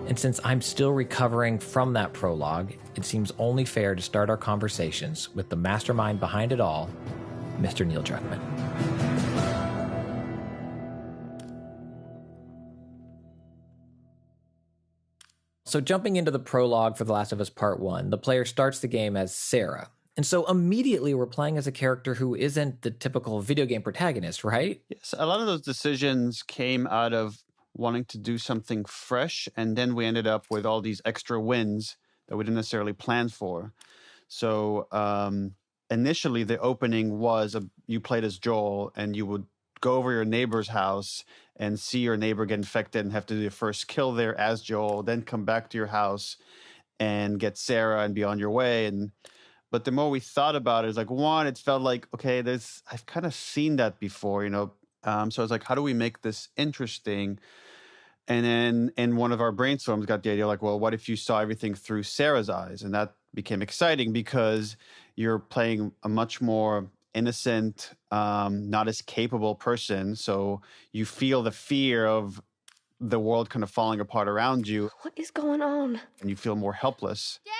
And since I'm still recovering from that prologue, it seems only fair to start our conversations with the mastermind behind it all, Mr. Neil Druckmann. So jumping into the prologue for The Last of Us Part 1, the player starts the game as Sarah. And so immediately we're playing as a character who isn't the typical video game protagonist, right? Yes, a lot of those decisions came out of wanting to do something fresh, and then we ended up with all these extra wins that we didn't necessarily plan for. So initially the opening was you played as Joel, and you would go over your neighbor's house and see your neighbor get infected and have to do your first kill there as Joel, then come back to your house and get Sarah and be on your way. But the more we thought about it, it's like, one, it felt like, okay, I've kind of seen that before, So I was like, how do we make this interesting? And then in one of our brainstorms got the idea, like, well, what if you saw everything through Sarah's eyes? And that became exciting because you're playing a much more innocent, not as capable person. So you feel the fear of the world kind of falling apart around you. What is going on? And you feel more helpless. Dad?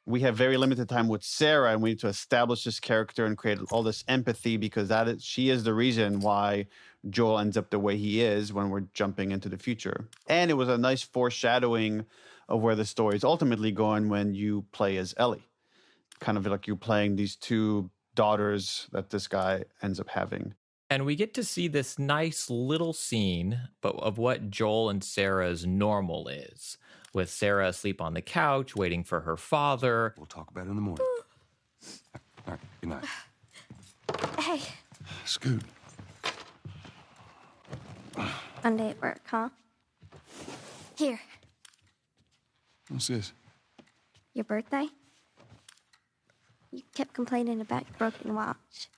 We have very limited time with Sarah, and we need to establish this character and create all this empathy because she is the reason why Joel ends up the way he is when we're jumping into the future. And it was a nice foreshadowing of where the story is ultimately going when you play as Ellie. Kind of like you're playing these two daughters that this guy ends up having. And we get to see this nice little scene of what Joel and Sarah's normal is, with Sarah asleep on the couch, waiting for her father. We'll talk about it in the morning. All right, good night. Hey. Scoot. Monday at work, huh? Here. What's this? Your birthday? You kept complaining about your broken watch.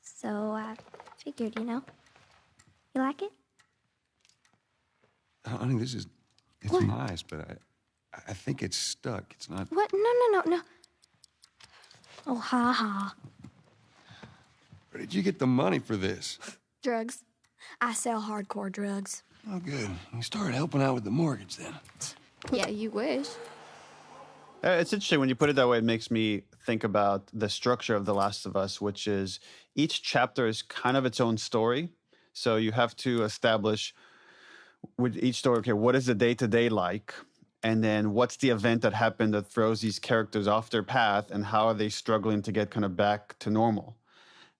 So I figured, You like it? Honey, it's what? nice, but I think it's stuck. It's not... What? No. Oh, ha ha. Where did you get the money for this? Drugs. I sell hardcore drugs. Oh, good. You started helping out with the mortgage then. Yeah, you wish. It's interesting when you put it that way. It makes me think about the structure of The Last of Us, which is each chapter is kind of its own story. So you have to establish with each story, okay, what is the day-to-day like? And then what's the event that happened that throws these characters off their path, and how are they struggling to get kind of back to normal?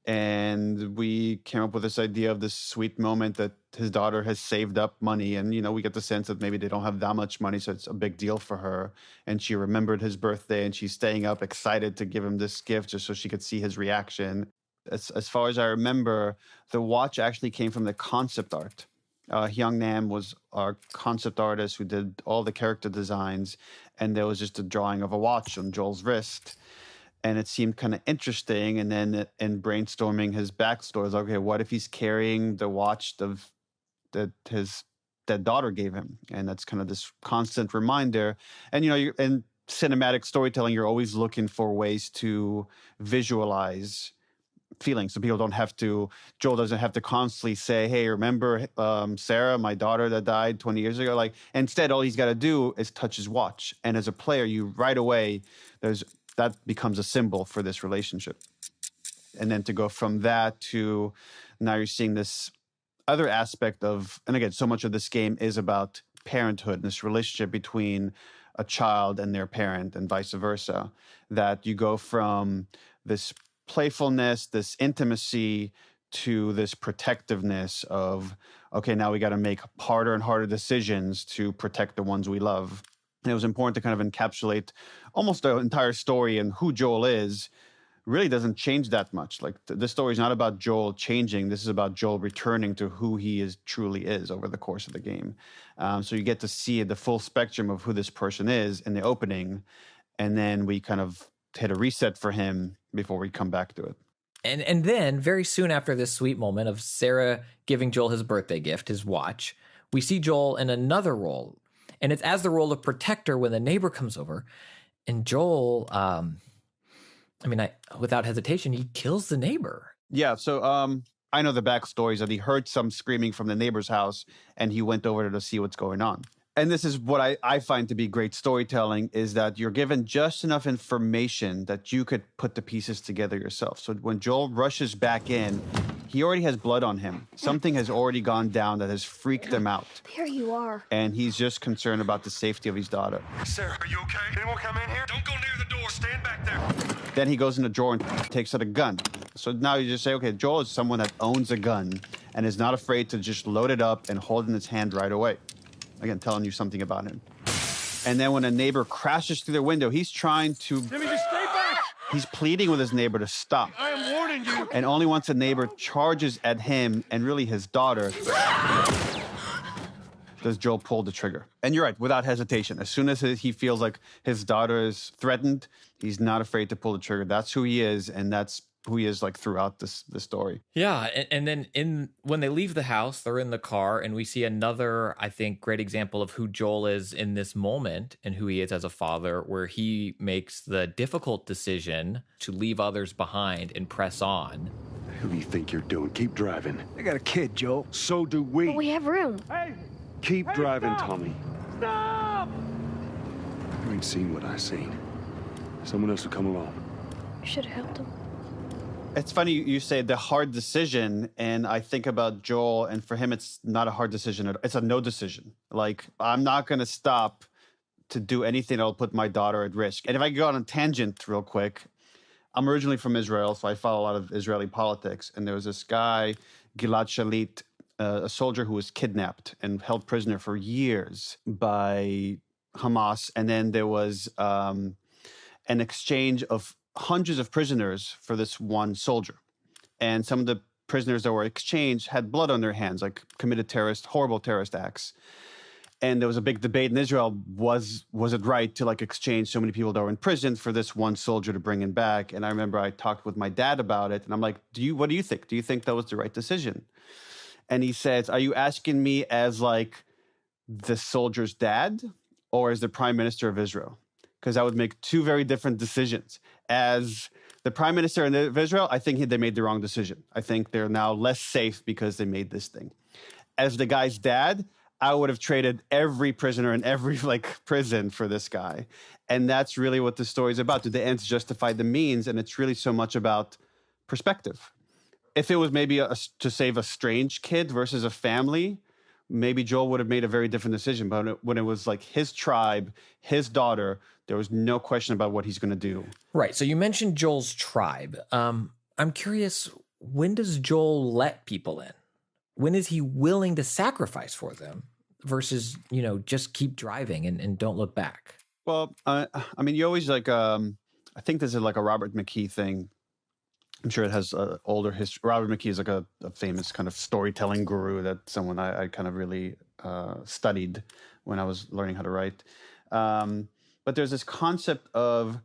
And we came up with this idea of this sweet moment that his daughter has saved up money. And, we get the sense that maybe they don't have that much money, so it's a big deal for her. And she remembered his birthday, and she's staying up excited to give him this gift just so she could see his reaction. As far as I remember, the watch actually came from the concept art. Hyung Nam was our concept artist who did all the character designs. And there was just a drawing of a watch on Joel's wrist. And it seemed kind of interesting. And then in brainstorming his backstory, I was like, okay, what if he's carrying the watch that his dead daughter gave him? And that's kind of this constant reminder. And, in cinematic storytelling, you're always looking for ways to visualize feelings. So Joel doesn't have to constantly say, hey, remember Sarah, my daughter that died 20 years ago? Instead, all he's got to do is touch his watch. And as a player, you right away, that becomes a symbol for this relationship. And then to go from that to now you're seeing this other aspect of, and again, so much of this game is about parenthood and this relationship between a child and their parent and vice versa, that you go from this playfulness, this intimacy to this protectiveness of, okay, now we got to make harder and harder decisions to protect the ones we love. And it was important to kind of encapsulate almost the entire story and who Joel is really doesn't change that much. Like the story is not about Joel changing. This is about Joel returning to who he is truly is over the course of the game. So you get to see the full spectrum of who this person is in the opening, and then we kind of hit a reset for him before we come back to it. And then very soon after this sweet moment of Sarah giving Joel his birthday gift, his watch, we see Joel in another role, and it's as the role of protector when the neighbor comes over, and Joel, without hesitation, he kills the neighbor. Yeah, so I know the backstory is that he heard some screaming from the neighbor's house, and he went over to see what's going on. And this is what I find to be great storytelling, is that you're given just enough information that you could put the pieces together yourself. So when Joel rushes back in, he already has blood on him. Something has already gone down that has freaked him out. There you are. And he's just concerned about the safety of his daughter. Sarah, are you okay? Anyone come in here? Don't go near the door. Stand back there. Then he goes in the drawer and takes out a gun. So now you just say, okay, Joel is someone that owns a gun and is not afraid to just load it up and hold it in his hand right away. Again, telling you something about him. And then when a neighbor crashes through the window, he's trying to... Jimmy, just stay back. He's pleading with his neighbor to stop. I am warning you. And only once a neighbor charges at him and really his daughter does Joel pull the trigger. And you're right, without hesitation. As soon as he feels like his daughter is threatened, he's not afraid to pull the trigger. That's who he is, and that's who he is like throughout the story. Yeah, and then when they leave the house, they're in the car, and we see another, I think, great example of who Joel is in this moment and who he is as a father, where he makes the difficult decision to leave others behind and press on. Who do you think you're doing? Keep driving. I got a kid, Joel. So do we. But we have room. Keep driving, Tommy. Stop. You ain't seen what I seen. Someone else will come along. You should have helped him. It's funny you say the hard decision, and I think about Joel, and for him, it's not a hard decision. It's a no decision. Like, I'm not going to stop to do anything that'll put my daughter at risk. And if I go on a tangent real quick, I'm originally from Israel, so I follow a lot of Israeli politics. And there was this guy, Gilad Shalit, a soldier who was kidnapped and held prisoner for years by Hamas. And then there was an exchange of hundreds of prisoners for this one soldier. And some of the prisoners that were exchanged had blood on their hands, like committed horrible terrorist acts. And there was a big debate in Israel, was it right to like exchange so many people that were in prison for this one soldier to bring him back? And I remember I talked with my dad about it, and I'm like, what do you think? Do you think that was the right decision? And he says, are you asking me as like the soldier's dad or as the prime minister of Israel? Because that would make two very different decisions. As the prime minister of Israel, I think they made the wrong decision. I think they're now less safe because they made this thing. As the guy's dad, I would have traded every prisoner in every prison for this guy. And that's really what the story is about. Do the ends justify the means? And it's really so much about perspective. If it was maybe to save a strange kid versus a family, maybe Joel would have made a very different decision. But when it was like his tribe, his daughter, there was no question about what he's going to do. Right. So you mentioned Joel's tribe. I'm curious, when does Joel let people in? When is he willing to sacrifice for them versus, just keep driving and don't look back? Well, you always I think this is like a Robert McKee thing. I'm sure it has older history. Robert McKee is like a famous kind of storytelling guru, that someone I kind of really studied when I was learning how to write. But there's this concept of,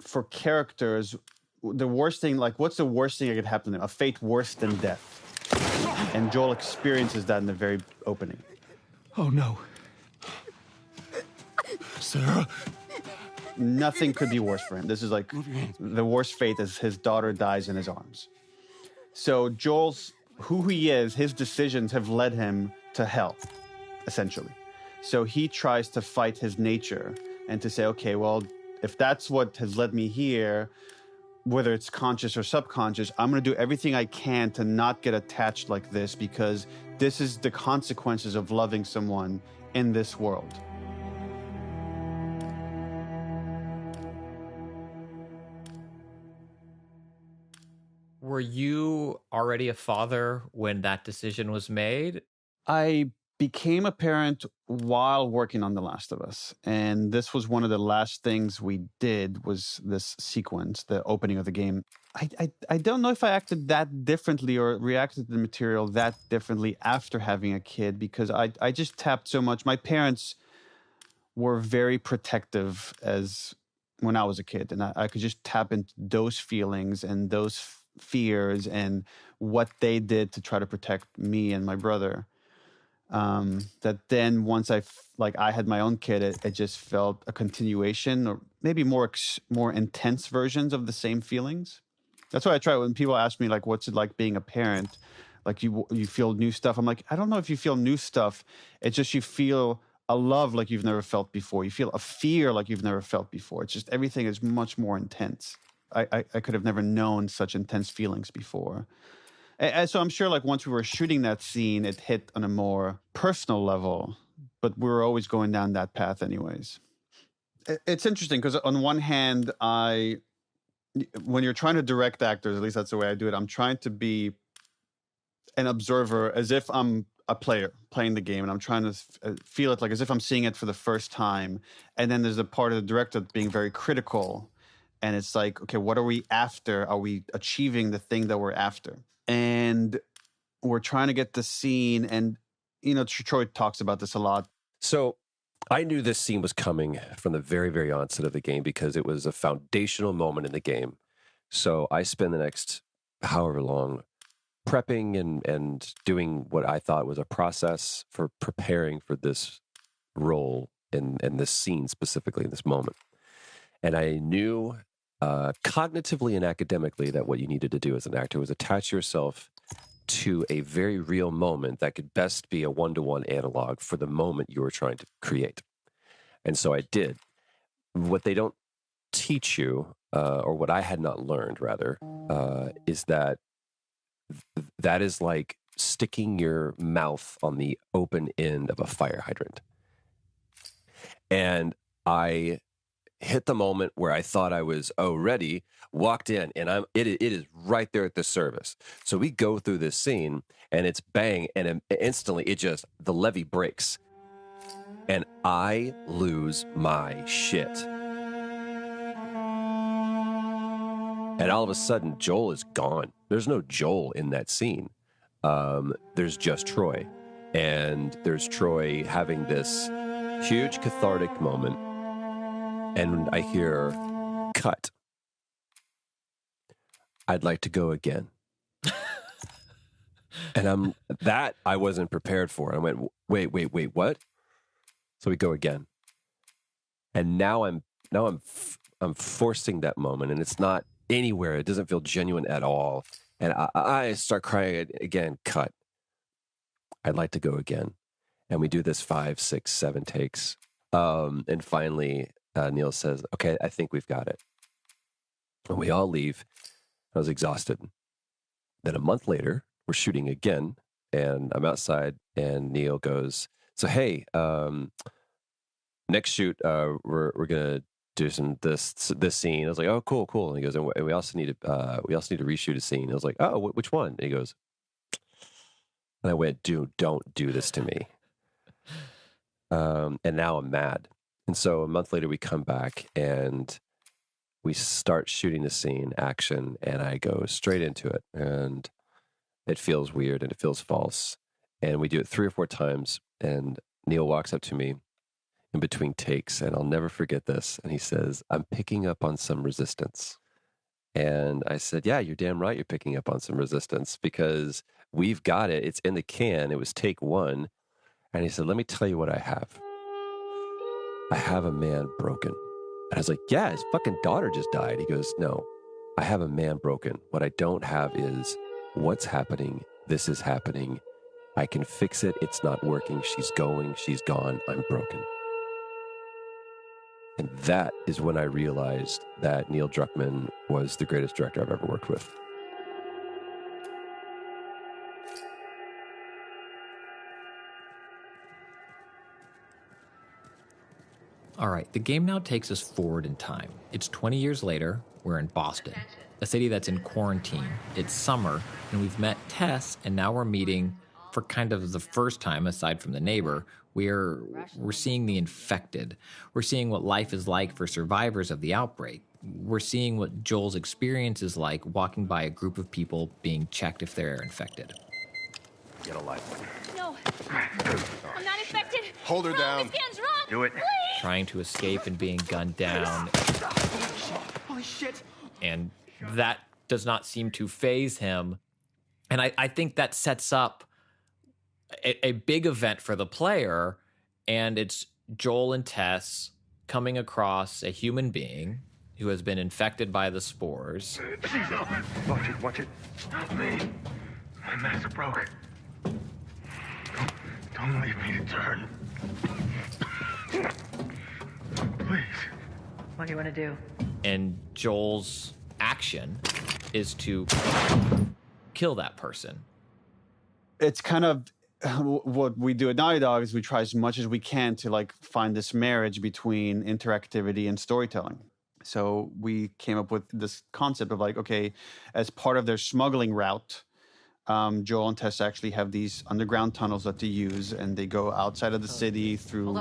for characters, the worst thing, what's the worst thing that could happen to them? A fate worse than death. And Joel experiences that in the very opening. Oh, no. Sarah. Nothing could be worse for him. This is like the worst fate as his daughter dies in his arms. So Joel's, who he is, his decisions have led him to hell, essentially. So he tries to fight his nature and to say, okay, well, if that's what has led me here, whether it's conscious or subconscious, I'm going to do everything I can to not get attached like this, because this is the consequences of loving someone in this world. Were you already a father when that decision was made? I became a parent while working on The Last of Us. And this was one of the last things we did, was this sequence, the opening of the game. I don't know if I acted that differently or reacted to the material that differently after having a kid, because I just tapped so much. My parents were very protective as when I was a kid, and I could just tap into those feelings and those fears and what they did to try to protect me and my brother. That then once I had my own kid, it just felt a continuation, or maybe more intense versions of the same feelings. That's why I try, when people ask me like, what's it like being a parent? Like you feel new stuff. I'm like, I don't know if you feel new stuff. It's just you feel a love like you've never felt before. You feel a fear like you've never felt before. It's just everything is much more intense. I could have never known such intense feelings before. And so I'm sure like once we were shooting that scene, it hit on a more personal level, but we were always going down that path anyways. It's interesting because on one hand, when you're trying to direct actors, at least that's the way I do it, I'm trying to be an observer as if I'm a player playing the game, and I'm trying to feel it like as if I'm seeing it for the first time. And then there's a part of the director being very critical, and it's like, okay, what are we after? Are we achieving the thing that we're after? And we're trying to get the scene, and Troy talks about this a lot. So I knew this scene was coming from the very, very onset of the game because it was a foundational moment in the game. So I spent the next however long prepping and doing what I thought was a process for preparing for this role in this scene, specifically in this moment. And I knew cognitively and academically that what you needed to do as an actor was attach yourself to a very real moment that could best be a one-to-one analog for the moment you were trying to create. And so I did. What they don't teach you, or what I had not learned, rather, is that that is like sticking your mouth on the open end of a fire hydrant. And I hit the moment where I thought I was, ready, walked in, and it is right there at the service. So we go through this scene, and it's bang, and instantly the levee breaks. And I lose my shit. And all of a sudden, Joel is gone. There's no Joel in that scene. There's just Troy. And there's Troy having this huge cathartic moment. And I hear, cut. I'd like to go again. And I wasn't prepared for. I went, wait, what? So we go again. And now I'm forcing that moment, and it's not anywhere. It doesn't feel genuine at all. And I start crying again, cut. I'd like to go again. And we do this 5, 6, 7 takes. And finally, Neil says, okay, I think we've got it. And we all leave. I was exhausted. Then a month later, we're shooting again, and I'm outside, and Neil goes, so hey, next shoot, we're gonna do this scene. I was like, oh, cool. And he goes, and we also need to reshoot a scene. I was like, oh, which one? And he goes, and I went, dude, don't do this to me. And now I'm mad. And so a month later, we come back and we start shooting the scene, action, and I go straight into it. And it feels weird and it feels false. And we do it 3 or 4 times. And Neil walks up to me in between takes, and I'll never forget this. And he says, I'm picking up on some resistance. And I said, yeah, you're damn right you're picking up on some resistance, because we've got it. It's in the can. It was take 1. And he said, let me tell you what I have. I have a man broken. And I was like, yeah, his fucking daughter just died. He goes, no, I have a man broken. What I don't have is what's happening. This is happening. I can fix it. It's not working. She's going. She's gone. I'm broken. And that is when I realized that Neil Druckmann was the greatest director I've ever worked with. All right, the game now takes us forward in time. It's 20 years later. We're in Boston, a city that's in quarantine. It's summer, and we've met Tess, and now we're meeting for kind of the first time, aside from the neighbor, we're seeing the infected. We're seeing what life is like for survivors of the outbreak. We're seeing what Joel's experience is like walking by a group of people being checked if they're infected. Get a life. No, I'm not infected. Hold her down. This can's wrong. Do it. Please. Trying to escape and being gunned down. Holy shit. And that does not seem to faze him. And I think that sets up a big event for the player. And it's Joel and Tess coming across a human being who has been infected by the spores. Watch it, watch it. Help me. My mask broke. Don't leave me to turn. Please. What do you want to do? And Joel's action is to kill that person. It's kind of what we do at Naughty Dog is we try as much as we can to like find this marriage between interactivity and storytelling. So we came up with this concept of like, okay, as part of their smuggling route, Joel and Tess actually have these underground tunnels that they use, and they go outside of the city through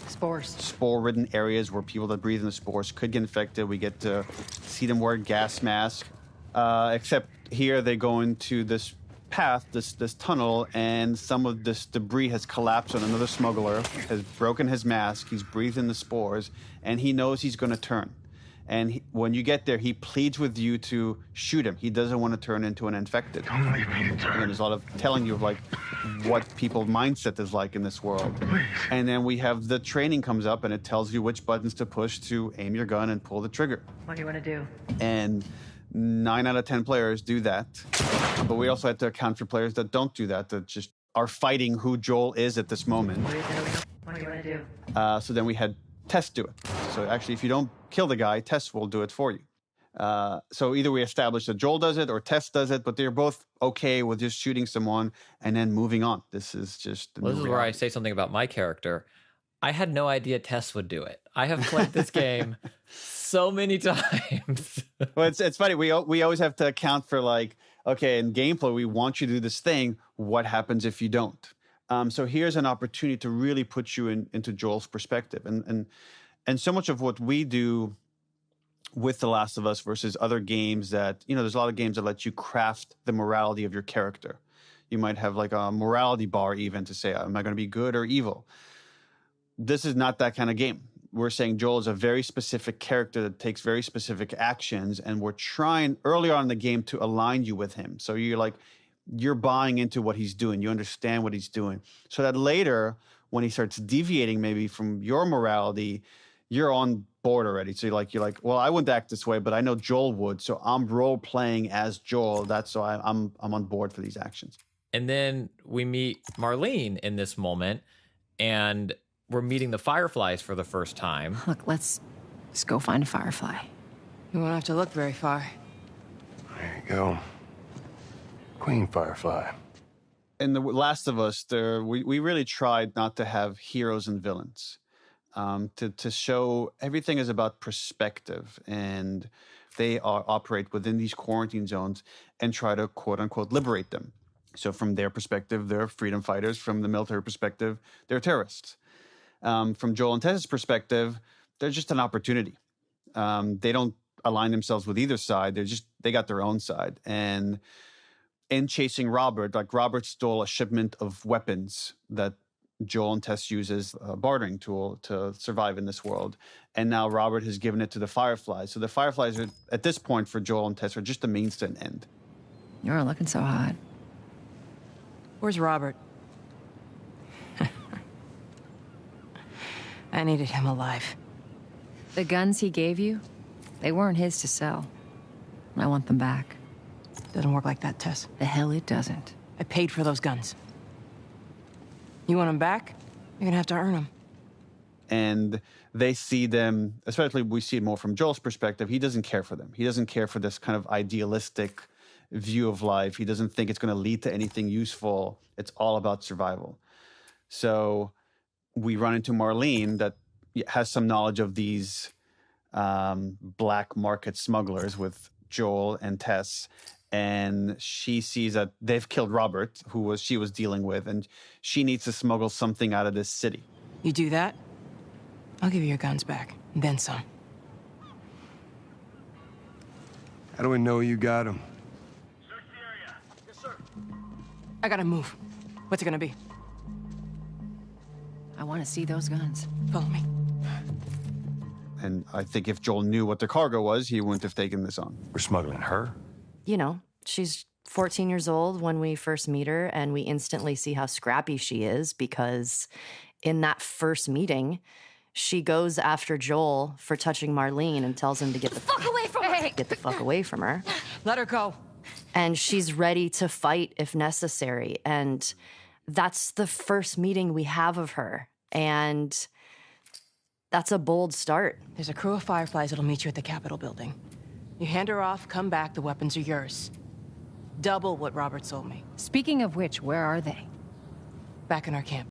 Spores. spore-ridden areas where people that breathe in the spores could get infected. We get to see them wear a gas mask, except here they go into this path, this tunnel, and some of this debris has collapsed on another smuggler, has broken his mask, he's breathed in the spores, and he knows he's going to turn. And when you get there, he pleads with you to shoot him. He doesn't want to turn into an infected. Don't leave me to turn. And there's a lot of telling you of like what people's mindset is like in this world. Please. And then we have the training comes up and it tells you which buttons to push to aim your gun and pull the trigger. What do you want to do? And 9 out of 10 players do that. But we also have to account for players that don't do that just are fighting who Joel is at this moment. What do you want to do? So then we had Tess do it. So actually, if you don't kill the guy, Tess will do it for you. So either we establish that Joel does it or Tess does it, but they're both okay with just shooting someone and then moving on. This is just the Well, this new is where I reality. say something about my character. I had no idea Tess would do it. I have played this game so many times. Well, it's funny. We always have to account for like, okay, in gameplay, we want you to do this thing. What happens if you don't? So here's an opportunity to really put you into Joel's perspective. And so much of what we do with The Last of Us versus other games that, there's a lot of games that let you craft the morality of your character. You might have like a morality bar even to say, am I going to be good or evil? This is not that kind of game. We're saying Joel is a very specific character that takes very specific actions, and we're trying early on in the game to align you with him. So you're buying into what he's doing. You understand what he's doing. So that later, when he starts deviating maybe from your morality, you're on board already. So you're like, well, I wouldn't act this way, but I know Joel would. So I'm role playing as Joel. That's so I'm on board for these actions. And then we meet Marlene in this moment, and we're meeting the Fireflies for the first time. Look, let's go find a firefly. You won't have to look very far. There you go. Queen Firefly. In The Last of Us, we really tried not to have heroes and villains. To show everything is about perspective, and they operate within these quarantine zones and try to quote unquote liberate them. So from their perspective, they're freedom fighters. From the military perspective, they're terrorists. From Joel and Tess's perspective, they're just an opportunity. They don't align themselves with either side. They got their own side. And in chasing Robert, like Robert stole a shipment of weapons that Joel and Tess use as a bartering tool to survive in this world. And now Robert has given it to the Fireflies. So the Fireflies are, at this point for Joel and Tess, are just a means to an end. You're looking so hot. Where's Robert? I needed him alive. The guns he gave you, they weren't his to sell. I want them back. Doesn't work like that, Tess. The hell it doesn't. I paid for those guns. You want them back? You're gonna have to earn them. And they see them, especially we see it more from Joel's perspective, he doesn't care for them. He doesn't care for this kind of idealistic view of life. He doesn't think it's going to lead to anything useful. It's all about survival. So we run into Marlene that has some knowledge of these black market smugglers with Joel and Tess. and she sees that they've killed Robert, she was dealing with, and she needs to smuggle something out of this city. You do that, I'll give you your guns back, and then some. How do we know you got them? Search the area. Yes, sir. I gotta move. What's it gonna be? I want to see those guns. Follow me. And I think if Joel knew what the cargo was, he wouldn't have taken this on. We're smuggling her? You know, she's 14 years old when we first meet her, and we instantly see how scrappy she is because in that first meeting, she goes after Joel for touching Marlene and tells him to get the fuck away from her. Get the fuck away from her. Let her go. And she's ready to fight if necessary. And that's the first meeting we have of her. And that's a bold start. There's a crew of Fireflies that'll meet you at the Capitol building. You hand her off, come back, the weapons are yours. Double what Robert sold me. Speaking of which, where are they? Back in our camp.